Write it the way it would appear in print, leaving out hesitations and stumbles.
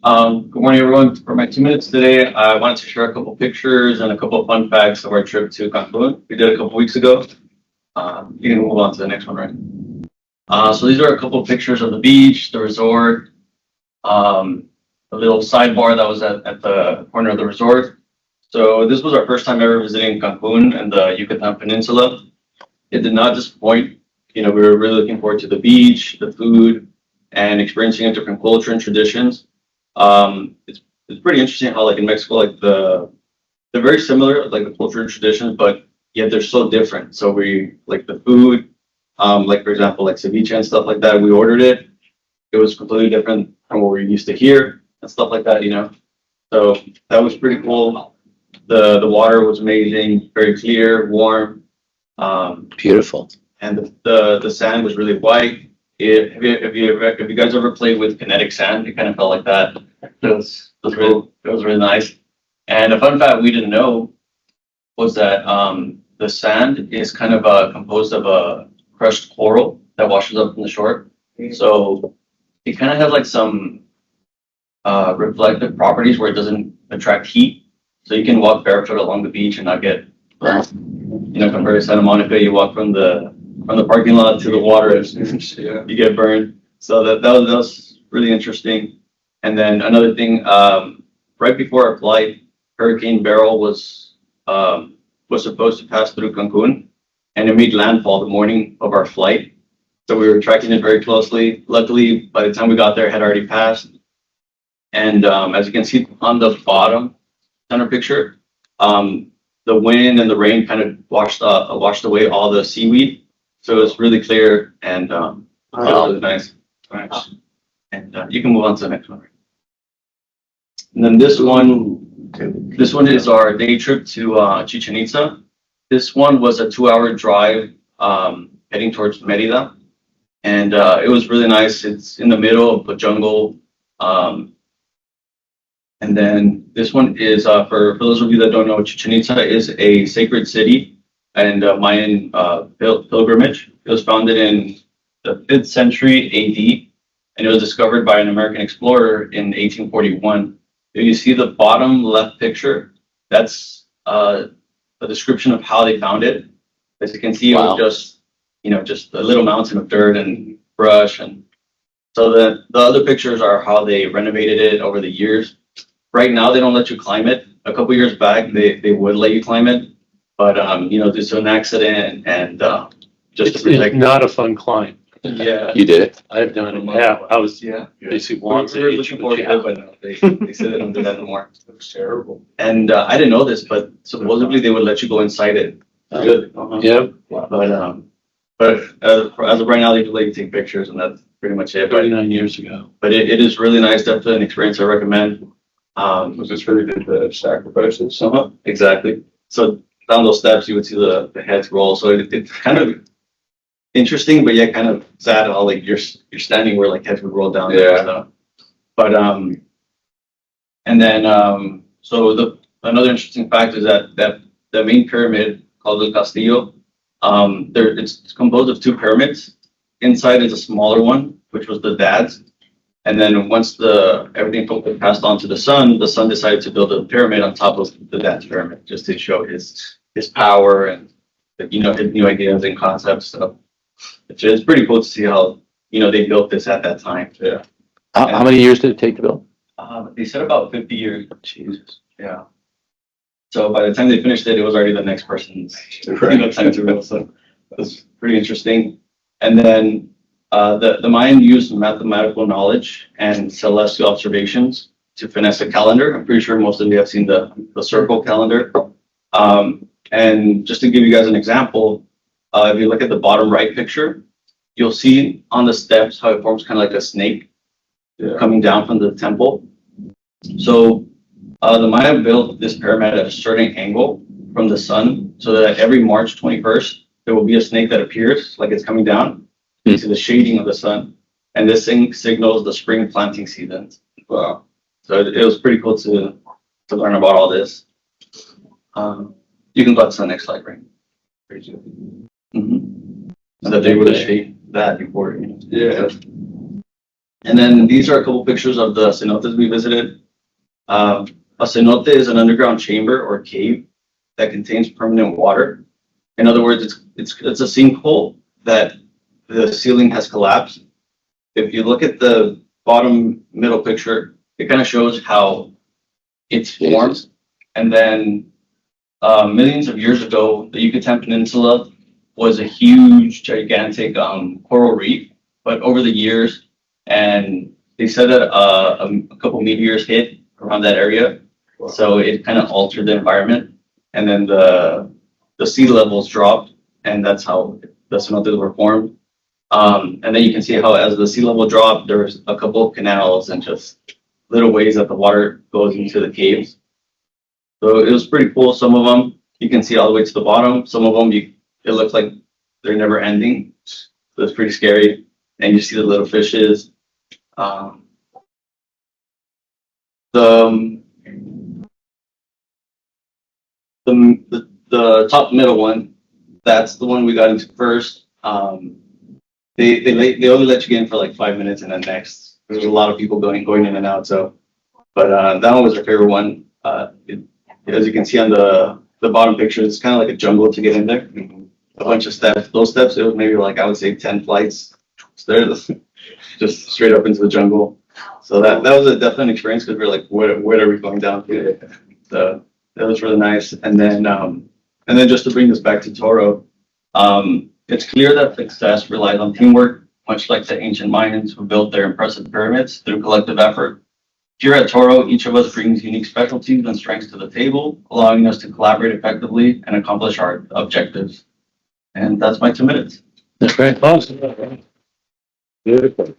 Good morning, everyone. For my 2 minutes today, I wanted to share a couple pictures and a couple fun facts of our trip to Cancun. We did a couple weeks ago. You can move on to the next one, right? So these are a couple pictures of the beach, the resort, a little sidebar that was at the corner of the resort. So this was our first time ever visiting Cancun and the Yucatan Peninsula. It did not disappoint. We were really looking forward to the beach, the food, and experiencing a different culture and traditions. It's pretty interesting how like in Mexico, like they're very similar, like the culture and traditions, but yet they're so different. So we like the food, like for example, like ceviche and stuff like that. We ordered it. It was completely different from what we're used to here and stuff like that. So that was pretty cool. The water was amazing, very clear, warm, Beautiful. and the sand was really white. Have you guys ever played with kinetic sand? It kind of felt like that. It was really nice. And a fun fact we didn't know was that the sand is kind of composed of a crushed coral that washes up from the shore. So it kind of has like some reflective properties where it doesn't attract heat. So you can walk barefoot along the beach and not get burned. Compared to Santa Monica, you walk from the parking lot to the water, you get burned. So that was really interesting. And then another thing, right before our flight, Hurricane Beryl was supposed to pass through Cancun, and it made landfall the morning of our flight. So we were tracking it very closely. Luckily, by the time we got there, it had already passed. And as you can see on the bottom center picture, the wind and the rain kind of washed away all the seaweed. So it was really clear and it was really nice. Nice. And you can move on to the next one. And then this one is our day trip to Chichen-Itza. This one was a 2-hour drive heading towards Merida. And it was really nice. It's in the middle of the jungle. And then this one is for those of you that don't know, Chichen-Itza is a sacred city and Mayan pilgrimage. It was founded in the 5th century AD, and it was discovered by an American explorer in 1841. If you see the bottom left picture, that's a description of how they found it. As you can see, it was just a little mountain of dirt and brush, and so the other pictures are how they renovated it over the years. Right now, they don't let you climb it. A couple years back, they would let you climb it, but due to an accident and just It's to protect. not a fun climb. Yeah. You did it? I've done it. Yeah, I was Yeah. basically We once were age, looking but forward to yeah. it, but no, they said they don't do that anymore. It was terrible. And I didn't know this, but supposedly they would let you go inside it. Good. Yep, But as of right now, they just let you take pictures, and that's pretty much it. But 39 years ago. it is really nice. Definitely an experience I recommend. Was this where they did the sacrifices? Exactly. So down those steps, you would see the heads roll. So it's kind of interesting, but yeah, kind of sad how like you're standing where like heads would roll down. Yeah. And stuff. But and then so another interesting fact is that the main pyramid called the Castillo, it's composed of two pyramids. Inside is a smaller one, which was the dad's. And then once everything passed on to the son decided to build a pyramid on top of the dad's pyramid, just to show his power and his new ideas and concepts. So it's pretty cool to see how they built this at that time. Yeah. How many years did it take to build? They said about 50 years. Jesus. Yeah. So by the time they finished it, it was already the next person's time to build. So it was pretty interesting. And then the Mayan used mathematical knowledge and celestial observations to finesse a calendar. I'm pretty sure most of you have seen the circle calendar. And just to give you guys an example, if you look at the bottom right picture, you'll see on the steps how it forms kind of like a snake coming down from the temple. So the Maya built this pyramid at a certain angle from the sun, so that every March 21st, there will be a snake that appears like it's coming down into the shading of the sun. And this thing signals the spring planting season. Wow. So it was pretty cool to learn about all this. You can go to the next slide, right? Mm-hmm. So that they would have shaped that before. Yeah. And then these are a couple pictures of the cenotes we visited. A cenote is an underground chamber or cave that contains permanent water. In other words, it's a sinkhole that the ceiling has collapsed. If you look at the bottom middle picture, it kind of shows how it's formed. Jesus. And then millions of years ago, the Yucatan Peninsula was a huge, gigantic coral reef. But over the years, and they said that a couple meteors hit around that area, so it kind of altered the environment. And then the sea levels dropped, and that's how the cenotes were formed. And then you can see how as the sea level dropped, there's a couple of canals and just little ways that the water goes into the caves. So it was pretty cool. Some of them you can see all the way to the bottom. Some of them it looks like they're never ending. So it's pretty scary. And you see the little fishes. The top middle one, that's the one we got into first. They only let you get in for like 5 minutes and then next. There's a lot of people going in and out. So, but that one was our favorite one. As you can see on the bottom picture, it's kind of like a jungle to get in there. A bunch of steps. Those steps, it was maybe like I would say 10 flights. Stairs, just straight up into the jungle. So that was a definite experience because we're like, what are we going down to? So that was really nice. And then just to bring this back to Tauro, it's clear that success relies on teamwork, much like the ancient Mayans who built their impressive pyramids through collective effort. Here at Tauro, each of us brings unique specialties and strengths to the table, allowing us to collaborate effectively and accomplish our objectives. And that's my 2 minutes. That's great. Awesome. Beautiful.